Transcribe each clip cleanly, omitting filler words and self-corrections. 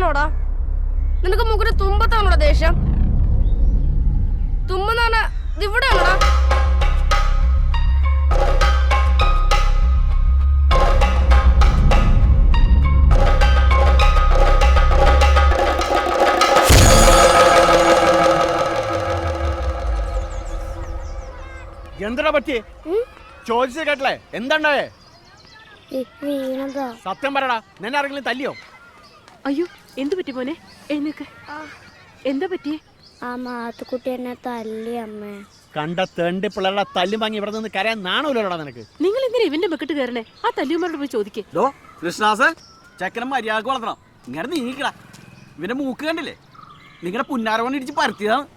ദേഷ്യമാണോടാ? നിനക്ക് മുഖന് തുമ്പത്താണോടാ ദേഷ്യം? തുമ്പെന്ന് പറഞ്ഞാ ഇവിടെയാണോടാ? എന്താ പറ്റിയേ? ചോദിച്ചത് കേട്ടല്ലേ? എന്താണ്ടായേ? സത്യം പറയടാ, നിന്നെ ആരെങ്കിലും തല്ലിയോ? അയ്യോ, എന്തു പറ്റി മോനെ? എഴുന്നേക്ക്. എന്താ പറ്റിയേ? ആ മാത്തുക്കുട്ടി എന്നെ തല്ലി അമ്മേ. കണ്ട തേണ്ടി പിള്ളേരുടെ തല്ലും വാങ്ങി ഇവിടെ നിന്ന് കരയാൻ നാണമില്ലല്ലോടാ നിനക്ക്? നിങ്ങൾ എന്തിനാ ഇവന്റെ മെക്കിട്ട് കയറണേ? ആ തല്ലിയമ്മയോട് പോയി ചോദിക്കേ. കൃഷ്ണാസ്, ചക്കരം മര്യാദ വളർത്തണം. ഇങ്ങനെ നീങ്ങിക്കടാ. ഇവന്റെ മൂക്ക് കണ്ടില്ലേ? നിങ്ങളുടെ പുന്നാരവണ്ണ ഇടിച്ച് പരത്തിയതാണ്.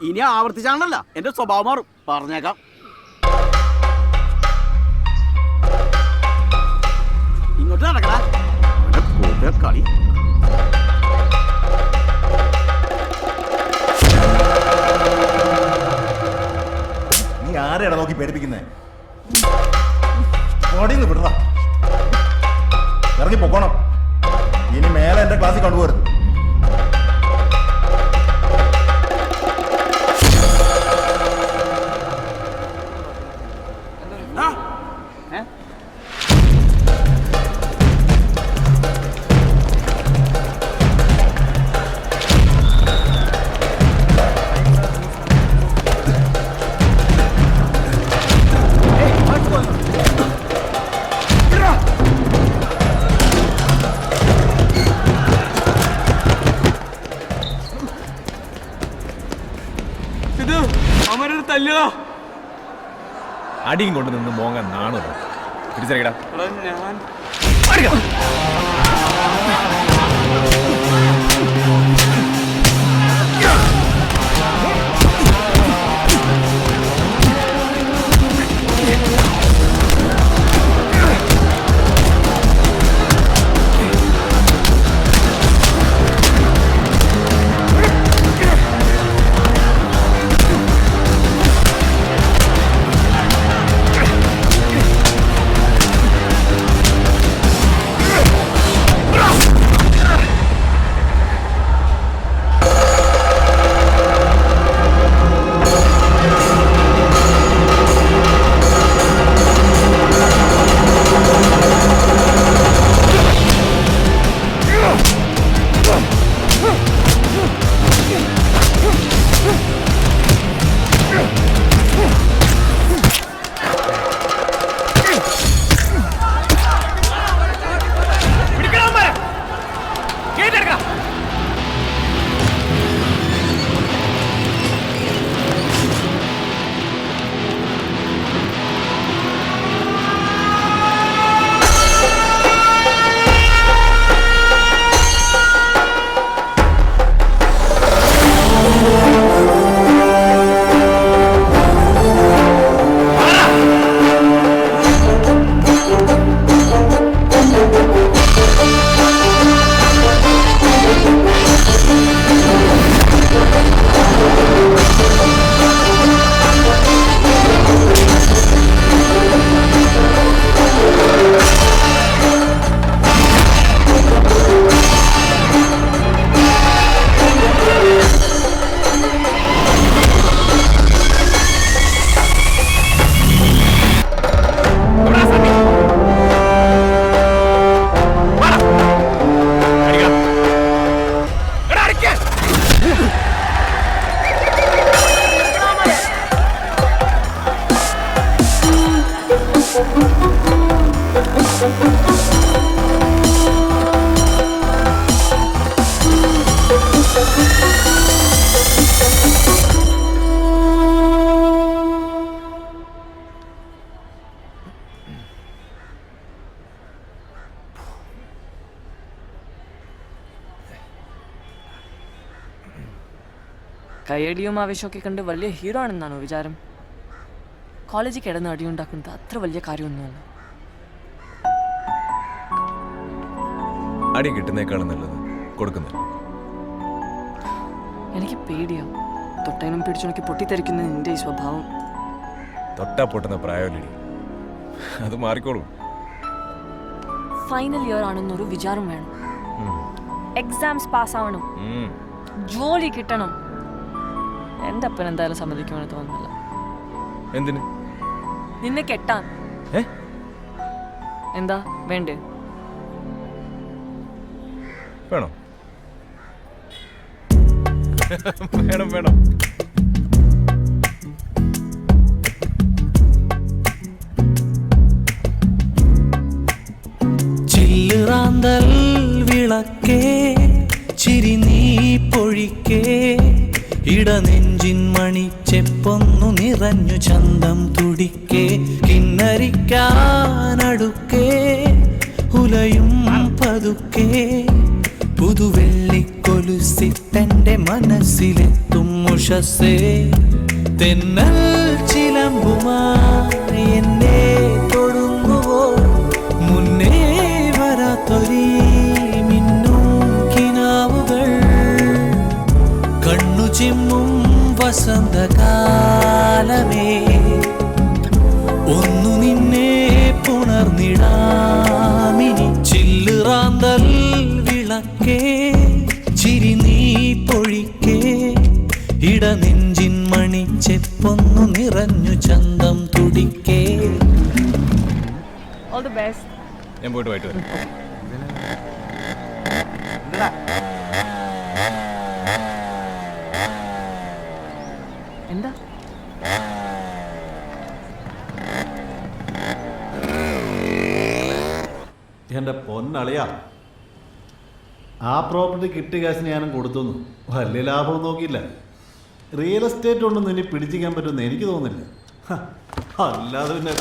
ഇനി ആവർത്തിച്ചാണല്ല എന്റെ സ്വഭാവം മാറും, പറഞ്ഞേക്കാം. ഇങ്ങോട്ട് നടക്കടാ. കളി നീ ആരെയാ നോക്കി പേടിപ്പിക്കുന്നേ? ഓടിന്ന് വിടറ, ഇറങ്ങി പൊക്കോണം. ഇനി മേലെ എന്റെ ക്ലാസ്സിൽ കൊണ്ടുപോകരുത്. അടിയും കൊണ്ട് നിന്ന് മോങ്ങാൻ നാണല്ലോ. തിരിച്ചറിയടാ. കയ്യടിയും ആവേശമൊക്കെ കണ്ട് വലിയ ഹീറോ ആണെന്നാണോ വിചാരം? കോളേജിൽ കിടന്ന് അടിയുണ്ടാക്കുന്നത് അത്ര വലിയ കാര്യമൊന്നുമല്ല. അടി കിട്ടുന്നേക്കാളും നല്ലത് കൊടുക്കുന്നില്ല. എനിക്ക് പേടിയാവും. തൊട്ടനും പിടിച്ചുണക്കി പൊട്ടിത്തെറിക്കുന്ന നിന്റെ ഈ സ്വഭാവം. തൊട്ടാ പൊട്ടുന്ന പ്രായമല്ലേ, അത് മാറിക്കോളും. ഫൈനൽ ഇയർ ആണെന്നൊരു വിചാരം വേണം. എക്സാംസ് പാസ്സാവണം, ഉം. ജോലി കിട്ടണം. എൻ്റെ അപ്പൻ എന്തായാലും സമ്മതിക്കുമെന്ന് തോന്നുന്നില്ല. എന്തിന്? നിന്നെ കെട്ടാൻ. ഏ? എന്താ വേണ്ടേ? വേണോ? വേണം വേണം. ചില്ലുറാന്തൽ വിളക്കേ ചിരി നീ പൊഴിക്കേ ഇടനെഞ്ചിൻ മണിച്ചെപ്പൊന്നു നിറഞ്ഞു ചന്തം തുടിക്കേ കിന്നരിക്കാനടുക്കേ ഉലയും പതുക്കേ പുതുവെള്ളിക്കൊലുസിട്ടെന്റെ മനസ്സിലെത്തും ഉഷസ്സേ തെന്നൽ ചിലമ്പുമായി എന്നെ തൊടുന്നുവോ മുന്നേ വരാത്തൊരീ മിന്നും കിനാവുകൾ കണ്ണു ചിമ്മും വസന്തകാലമേ ഒന്നു നിന്നെ പുണർന്നിടാമിനി ചില്ലുറാന്തൽ വിളക്കേ ചിരി നീ പൊഴിക്കേ ഇടനെഞ്ചിൻ മണിച്ചെപ്പൊന്നു നിറഞ്ഞു ചന്തം തുടിക്കേ. All the best. ഞാൻ പോയിട്ട് വൈകിട്ട് വരാം. എന്താ? എൻ്റെ പൊന്നളിയാ, ആ പ്രോപ്പർട്ടി കിട്ടിയ കാശിന് ഞാനും കൊടുത്തു. വലിയ ലാഭം നോക്കിയില്ല. റിയൽ എസ്റ്റേറ്റ് കൊണ്ടൊന്നും ഇനി പിടിച്ചിക്കാൻ പറ്റുമെന്ന് എനിക്ക് തോന്നുന്നില്ല. അല്ലാതെ പിന്നെ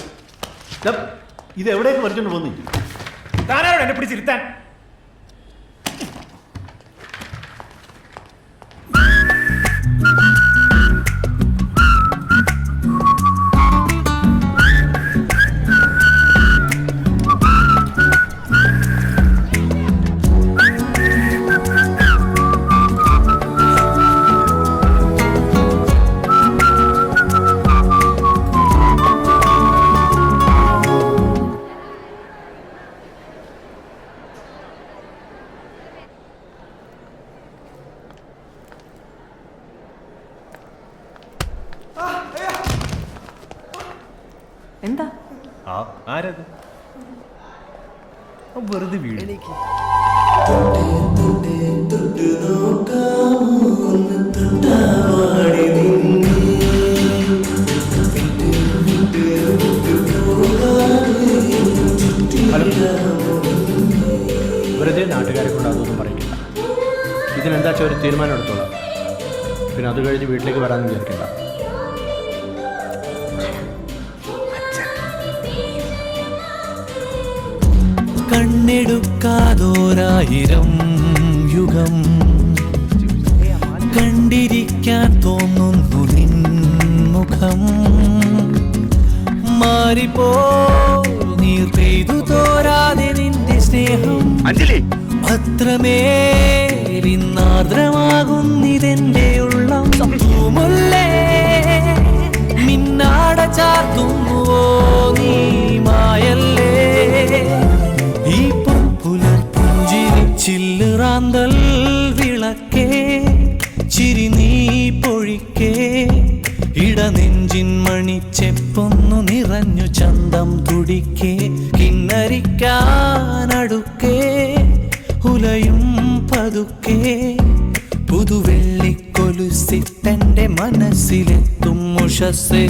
ഇതെവിടേക്ക് വരച്ചോണ്ട് പോന്നി? താനാരോട് എന്നെ പിടിച്ചിരുത്താൻ? എന്താ? ആരത്? വെറുതെ വീട്. വെറുതെ നാട്ടുകാരെ കൊണ്ട് അതൊന്നും പറയിക്കില്ല. ഇതിനെന്താ വെച്ചാൽ ഒരു തീരുമാനം എടുത്തോളാം. പിന്നെ അത് കഴിഞ്ഞ് വീട്ടിലേക്ക് വരാമെന്ന് വിചാരിക്കണ്ട. കണ്ണെടുക്കാതോരായിരം യുഗം കണ്ടിരിക്കാൻ തോന്നുന്നു നിൻമുഖം മാറിപ്പോ നീർ പെയ്തു തോരാതെ നിന്റെ സ്നേഹം അത്രമേലിന്നാർദ്രമാകുന്നിതെന്റെ ഉള്ളം മുല്ലേ മിന്നാട ചാർത്തുന്നുവോ നീ മായല്ലേ ഈ പുലർപുഞ്ചിരി ചില്ലുറാന്തൽ വിളക്കേ ചിരി നീ പൊഴിക്കേ ഇടനെഞ്ചിൻ മണിച്ചെപ്പൊന്നു നിറഞ്ഞു ചന്തം തുടിക്കേ കിന്നരിക്കാനടുക്കേ ഉലയും പതുക്കേ പുതുവെള്ളിക്കൊലുസിട്ടെന്റെ മനസ്സിലെത്തും ഉഷസ്സേ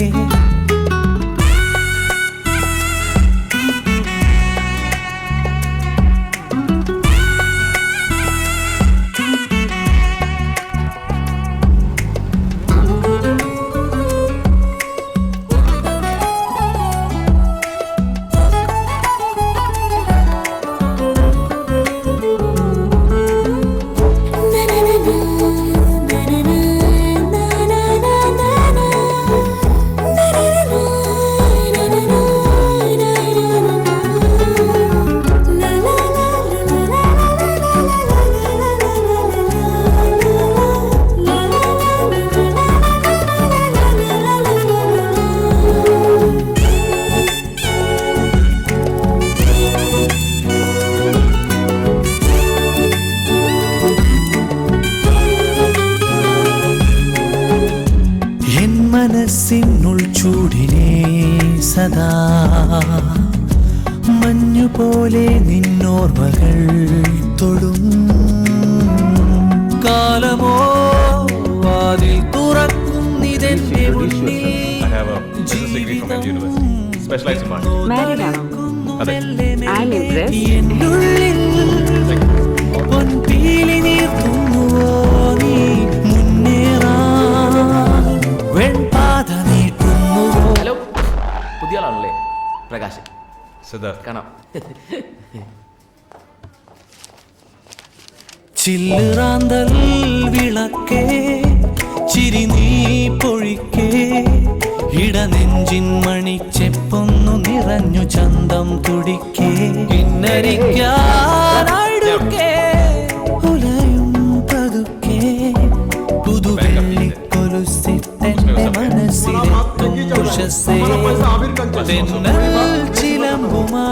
മനസ്സിനുൾ ചൂടിനെ സദാ മഞ്ഞുപോലെ നിന്നോർമ്മകൾ തൊടും കാലമോ വാതിൽ തുറക്കുന്നിതെന്റെ മുന്നിൽ I have a business degree from MG University. Specialized in marketing. Married ആണോ? അതെ. I M impressed. എന്നുള്ളിൽ പൊൻപീലി നീർത്തുന്നുവോ നീ മുന്നേറാൻ വെൺപാത നീട്ടുന്നുവോ. ഹലോ, പുതിയ ആളാണല്ലേ? പ്രകാശ്. സിദ്ധാർത്ഥ്. കാണാം. ചില്ലുറാന്തൽ വിളക്കേ ചിരി നീ പൊഴിക്കേ ഇടനെഞ്ചിൻ മണിച്ചെപ്പൊന്നു നിറഞ്ഞു ചന്തം തുടിക്കേ ഇന്നരിക്കാടുക്കേ ഉലയും പതുക്കേ പുതുവെള്ളിക്കൊലുസിട്ടെന്റെ മനസ്സിലെത്തും ഉഷസ്സേ തെന്നൽ ചിലമ്പുമാ